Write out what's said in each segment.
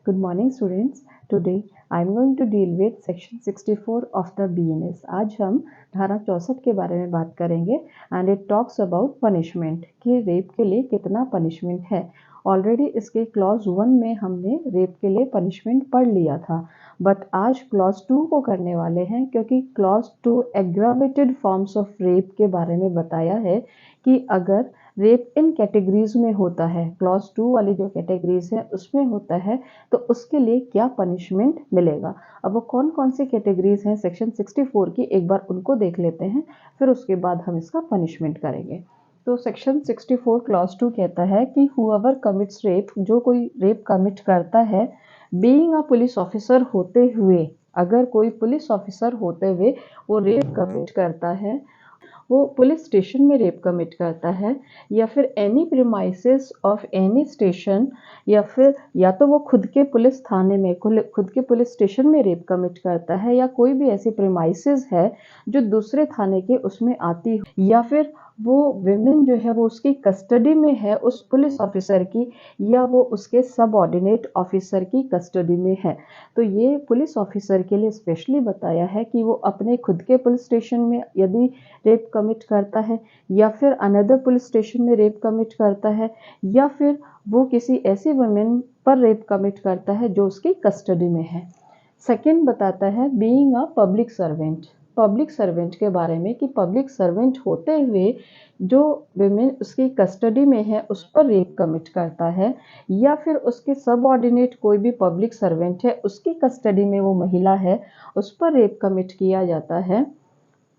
Good morning students. Today I am going to deal with section 64 of the BNS. आज हम धारा 64 के बारे में बात करेंगे and it talks about punishment कि रेप के लिए कितना पनिशमेंट है। ऑलरेडी इसके क्लॉज 1 में हमने रेप के लिए पनिशमेंट पढ़ लिया था, बट आज क्लॉज 2 को करने वाले हैं क्योंकि clause 2 aggravated forms of rape के बारे में बताया है कि अगर रेप इन कैटेगरीज में होता है, क्लॉज 2 वाली जो कैटेगरीज है उसमें होता है तो उसके लिए क्या पनिशमेंट मिलेगा। अब वो कौन कौन सी कैटेगरीज हैं सेक्शन 64 की, एक बार उनको देख लेते हैं, फिर उसके बाद हम इसका पनिशमेंट करेंगे। तो सेक्शन 64 क्लॉज 2 कहता है कि हुएवर कमिट्स रेप, जो कोई रेप कमिट करता है, बीइंग अ पुलिस ऑफिसर होते हुए, अगर कोई पुलिस ऑफिसर होते हुए वो रेप कमिट करता है, वो पुलिस स्टेशन में रेप कमिट करता है या फिर any premises of any station, या फिर या तो वो खुद के पुलिस थाने में, खुद के पुलिस स्टेशन में रेप कमिट करता है, या कोई भी ऐसी प्रीमाइसेस है जो दूसरे थाने के उसमें आती हो, या फिर वो विमेन जो है वो उसकी कस्टडी में है उस पुलिस ऑफिसर की, या वो उसके सबऑर्डिनेट ऑफिसर की कस्टडी में है। तो ये पुलिस ऑफिसर के लिए स्पेशली बताया है कि वो अपने खुद के पुलिस स्टेशन में यदि रेप कमिट करता है, या फिर अनदर पुलिस स्टेशन में रेप कमिट करता है, या फिर वो किसी ऐसी वुमेन पर रेप कमिट करता है जो उसकी कस्टडी में है। सेकंड बताता है being a public servant, public servant के बारे में कि पब्लिक सर्वेंट होते हुए जो विमेन उसकी कस्टडी में है उस पर रेप कमिट करता है, या फिर उसके सबऑर्डिनेट कोई भी पब्लिक सर्वेंट है उसकी कस्टडी में वो महिला है उस पर रेप कमिट किया जाता है।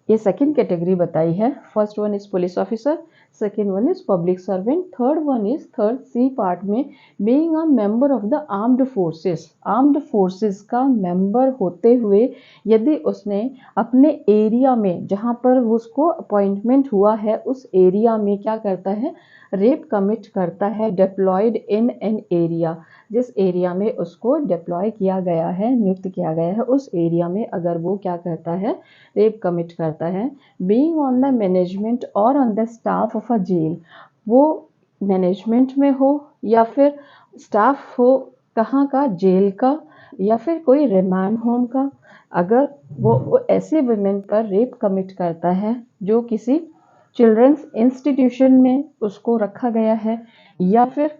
ये सेकंड कैटेगरी बताई है। First one is police officer, second one is public servant, third one is third C part में being a member of the armed forces, armed forces का मेंबर होते हुए यदि उसने अपने एरिया में जहाँ पर उसको अपॉइंटमेंट हुआ है उस एरिया में क्या करता है, रेप कमिट करता है, डिप्लॉयड इन एन एरिया, जिस एरिया में उसको डिप्लॉय किया गया है, नियुक्त किया गया है, उस एरिया में अगर वो क्या करता है, रेप कमिट करता है। बीइंग ऑन द मैनेजमेंट और on the staff of a jail, वो मैनेजमेंट में हो या फिर स्टाफ हो, कहाँ का, जेल का या फिर कोई रिमांड होम का, अगर वो ऐसे वुमेन पर रेप कमिट करता है जो किसी चिल्ड्रंस इंस्टीट्यूशन में उसको रखा गया है, या फिर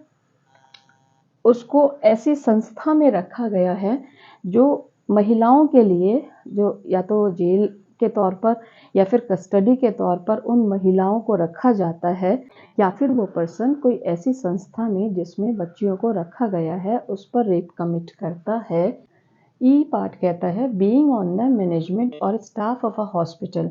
उसको ऐसी संस्था में रखा गया है जो महिलाओं के लिए, जो या तो जेल के तौर पर या फिर कस्टडी के तौर पर उन महिलाओं को रखा जाता है, या फिर वो पर्सन कोई ऐसी संस्था में जिसमें बच्चियों को रखा गया है उस पर रेप कमिट करता है। ई पार्ट कहता है बीइंग ऑन द मैनेजमेंट और स्टाफ ऑफ अ हॉस्पिटल,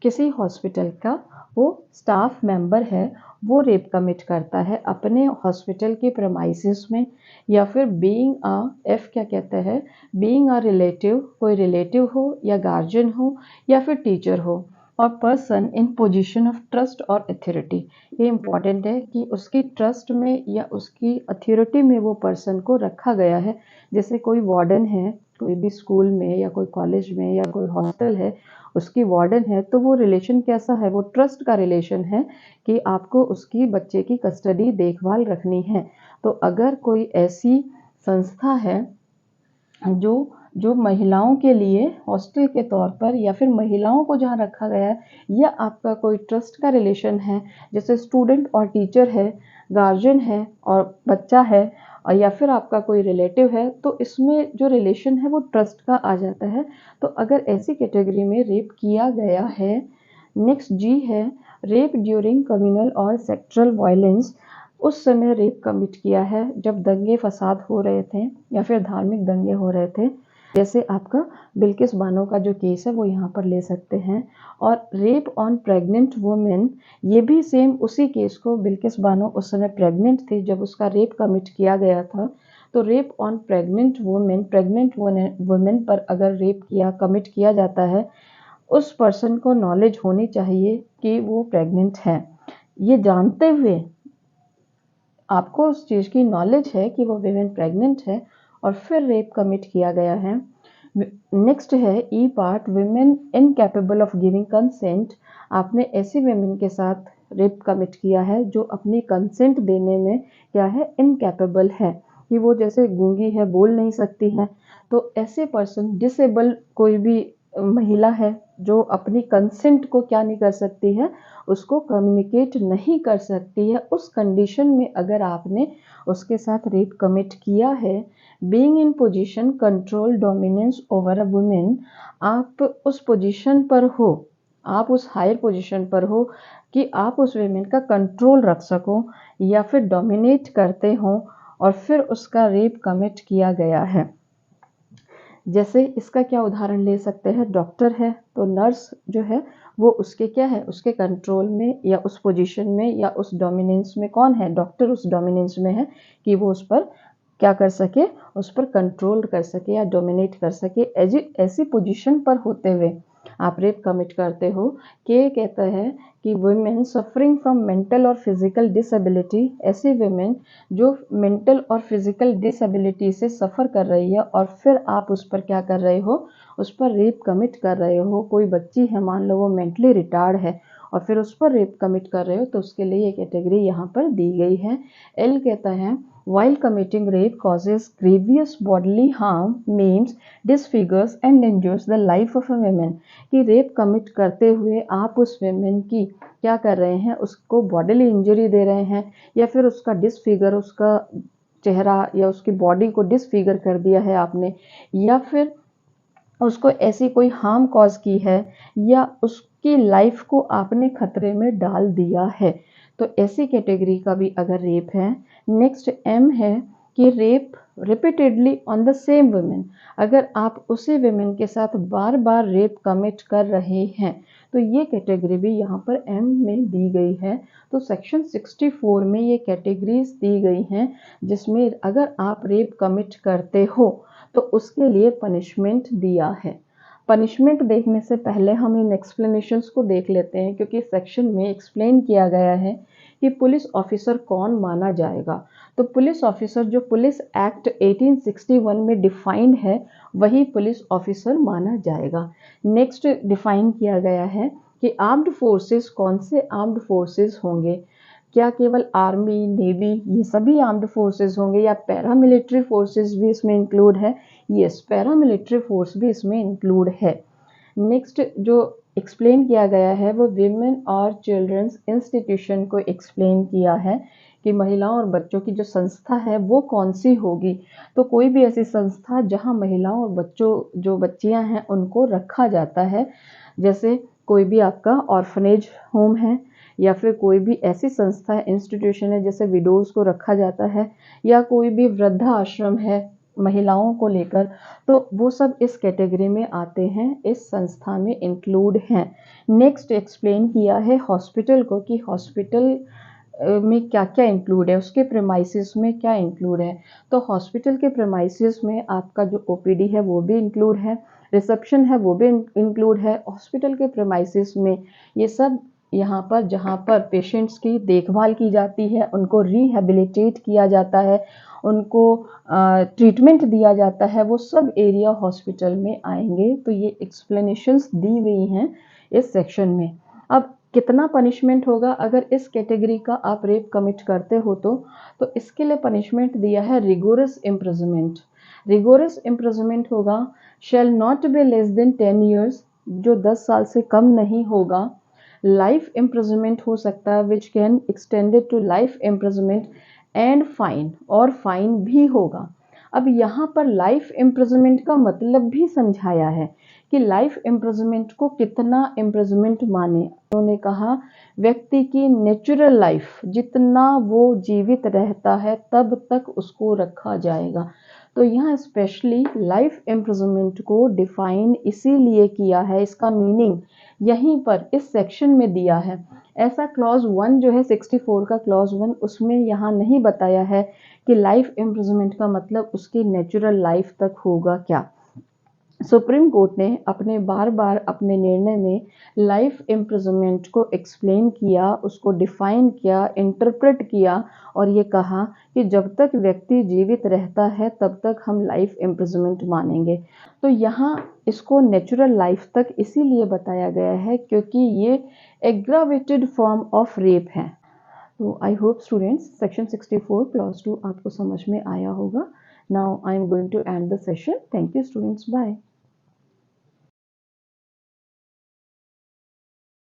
किसी हॉस्पिटल का वो स्टाफ मेंबर है, वो रेप कमिट करता है अपने हॉस्पिटल के प्रेमाइसिस में, या फिर बीइंग अ, एफ क्या कहता है, बीइंग अ रिलेटिव, कोई रिलेटिव हो या गार्जियन हो या फिर टीचर हो, और person in position of trust और अथॉरिटी। ये इम्पॉर्टेंट है कि उसकी ट्रस्ट में या उसकी अथॉरिटी में वो पर्सन को रखा गया है। जैसे कोई वार्डन है कोई भी स्कूल में या कोई कॉलेज में या कोई हॉस्टल है, उसकी वार्डन है, तो वो रिलेशन कैसा है, वो ट्रस्ट का रिलेशन है कि आपको उसकी बच्चे की कस्टडी देखभाल रखनी है। तो अगर कोई ऐसी संस्था है जो जो महिलाओं के लिए हॉस्टल के तौर पर या फिर महिलाओं को जहाँ रखा गया है, या आपका कोई ट्रस्ट का रिलेशन है, जैसे स्टूडेंट और टीचर है, गार्जियन है और बच्चा है, और या फिर आपका कोई रिलेटिव है, तो इसमें जो रिलेशन है वो ट्रस्ट का आ जाता है। तो अगर ऐसी कैटेगरी में रेप किया गया है। नेक्स्ट जी है रेप ड्यूरिंग कम्युनल और सेक्सुअल वायलेंस, उस समय रेप कमिट किया है जब दंगे फसाद हो रहे थे या फिर धार्मिक दंगे हो रहे थे, जैसे आपका बिल्किस बानो का जो केस है वो यहाँ पर ले सकते हैं। और रेप ऑन प्रेग्नेंट वुमेन, ये भी सेम उसी केस को, बिल्किस बानो उस समय प्रेग्नेंट थी जब उसका रेप कमिट किया गया था, तो rape on pregnant women, pregnant women पर अगर रेप कमिट किया जाता है, उस पर्सन को नॉलेज होनी चाहिए कि वो प्रेग्नेंट है, ये जानते हुए आपको उस चीज़ की नॉलेज है कि वो विमेन प्रेग्नेंट है और फिर रेप कमिट किया गया है। नेक्स्ट है E part women incapable of giving consent, आपने ऐसी विमेन के साथ रेप कमिट किया है जो अपनी कंसेंट देने में क्या है, इनकैपेबल है, कि वो जैसे गूंगी है, बोल नहीं सकती है, तो ऐसे पर्सन, डिसेबल कोई भी महिला है जो अपनी कंसेंट को क्या नहीं कर सकती है, उसको कम्युनिकेट नहीं कर सकती है, उस कंडीशन में अगर आपने उसके साथ रेप कमिट किया है, being in position control dominance over a women, आप उस पोजीशन पर हो, आप उस हायर पोजीशन पर हो कि आप उस वेमेन का कंट्रोल रख सको या फिर डोमिनेट करते हो और फिर उसका रेप कमिट किया गया है। जैसे इसका क्या उदाहरण ले सकते हैं, डॉक्टर है तो नर्स जो है वो उसके क्या है, उसके कंट्रोल में या उस पोजीशन में या उस डोमिनेंस में कौन है, डॉक्टर उस डोमिनेंस में है कि वो उस पर क्या कर सके, उस पर कंट्रोल कर सके या डोमिनेट कर सके। ऐसी पोजीशन पर होते हुए आप रेप कमिट करते हो कि कहता है कि वुमेन सफरिंग फ्रॉम मेंटल और फिजिकल डिसेबिलिटी, ऐसी वुमेन जो मेंटल और फिजिकल डिसेबिलिटी से सफ़र कर रही है और फिर आप उस पर क्या कर रहे हो, उस पर रेप कमिट कर रहे हो। कोई बच्ची है, मान लो वो मेंटली रिटार्ड है और फिर उस पर रेप कमिट कर रहे हो, तो उसके लिए ये कैटेगरी यहाँ पर दी गई है। एल कहता है while committing rape causes grievous bodily harm, maims, disfigures and injures the life of a woman, कि रेप कमिट करते हुए आप उस वेमेन की क्या कर रहे हैं, उसको बॉडीली इंजरी दे रहे हैं या फिर उसका डिसफिगर, उसका चेहरा या उसकी बॉडी को डिसफिगर कर दिया है आपने, या फिर उसको ऐसी कोई हार्म कॉज की है या उसकी लाइफ को आपने खतरे में डाल दिया है, तो ऐसी कैटेगरी का भी अगर रेप है। नेक्स्ट एम है कि rape repeatedly on the same women, अगर आप उसी वुमेन के साथ बार बार रेप कमिट कर रहे हैं तो ये कैटेगरी भी यहाँ पर एम में दी गई है। तो सेक्शन 64 में ये कैटेगरीज दी गई हैं जिसमें अगर आप रेप कमिट करते हो तो उसके लिए पनिशमेंट दिया है। पनिशमेंट देखने से पहले हम इन एक्सप्लेनेशंस को देख लेते हैं, क्योंकि सेक्शन में एक्सप्लेन किया गया है कि पुलिस ऑफिसर कौन माना जाएगा। तो पुलिस ऑफिसर जो पुलिस एक्ट 1861 में डिफाइंड है वही पुलिस ऑफिसर माना जाएगा। नेक्स्ट डिफाइन किया गया है कि आर्म्ड फोर्सेस, कौन से आर्म्ड फोर्सेस होंगे, क्या केवल आर्मी, नेवी ये सभी आर्म्ड फोर्सेस होंगे या पैरामिलिट्री फोर्सेस भी इसमें इंक्लूड है? यस, पैरामिलिट्री फोर्स भी इसमें इंक्लूड है। नेक्स्ट जो एक्सप्लेन किया गया है वो विमेन और चिल्ड्रंस इंस्टीट्यूशन को एक्सप्लेन किया है कि महिलाओं और बच्चों की जो संस्था है वो कौन सी होगी। तो कोई भी ऐसी संस्था जहां महिलाओं और बच्चों, जो बच्चियां हैं उनको रखा जाता है, जैसे कोई भी आपका ऑर्फनेज होम है या फिर कोई भी ऐसी संस्था है, इंस्टीट्यूशन है, जैसे विडोज को रखा जाता है या कोई भी वृद्धा आश्रम है महिलाओं को लेकर, तो वो सब इस कैटेगरी में आते हैं, इस संस्था में इंक्लूड हैं। नेक्स्ट एक्सप्लेन किया है हॉस्पिटल को कि हॉस्पिटल में क्या क्या इंक्लूड है, उसके प्रेमाइसिस में क्या इंक्लूड है। तो हॉस्पिटल के प्रेमाइसिस में आपका जो ओपीडी है वो भी इंक्लूड है, रिसेप्शन है वो भी इंक्लूड है। हॉस्पिटल के प्रेमाइसिस में ये सब यहाँ पर जहाँ पर पेशेंट्स की देखभाल की जाती है, उनको रिहेबिलिटेट किया जाता है, उनको ट्रीटमेंट दिया जाता है, वो सब एरिया हॉस्पिटल में आएंगे। तो ये एक्सप्लेनेशंस दी गई हैं इस सेक्शन में। अब कितना पनिशमेंट होगा अगर इस कैटेगरी का आप रेप कमिट करते हो तो इसके लिए पनिशमेंट दिया है रिगोरस इम्प्रिजनमेंट। रिगोरस इम्प्रिजनमेंट होगा shall not be less than 10 years, जो 10 साल से कम नहीं होगा। लाइफ इम्प्रिजनमेंट हो सकता है which can extended to life imprisonment and fine, और फाइन भी होगा। अब यहाँ पर लाइफ इम्प्रिजनमेंट का मतलब भी समझाया है कि लाइफ इम्प्रिजनमेंट को कितना इम्प्रिजनमेंट माने। उन्होंने कहा व्यक्ति की नेचुरल लाइफ, जितना वो जीवित रहता है तब तक उसको रखा जाएगा। तो यहाँ स्पेशली लाइफ इम्प्रिजनमेंट को डिफाइन इसीलिए किया है, इसका मीनिंग यहीं पर इस सेक्शन में दिया है। ऐसा क्लॉज 1 जो है 64 का क्लॉज 1, उसमें यहाँ नहीं बताया है कि लाइफ इम्प्रिजनमेंट का मतलब उसकी नेचुरल लाइफ तक होगा क्या। सुप्रीम कोर्ट ने अपने बार बार अपने निर्णय में लाइफ इम्प्रिजनमेंट को एक्सप्लेन किया, उसको डिफाइन किया, इंटरप्रेट किया और ये कहा कि जब तक व्यक्ति जीवित रहता है तब तक हम लाइफ इम्प्रिजनमेंट मानेंगे। तो यहाँ इसको नेचुरल लाइफ तक इसीलिए बताया गया है क्योंकि ये एग्रावेटेड फॉर्म ऑफ रेप है। तो I hope students section 64 clause 2 आपको समझ में आया होगा. Now I am going to end the session. Thank you students. Bye.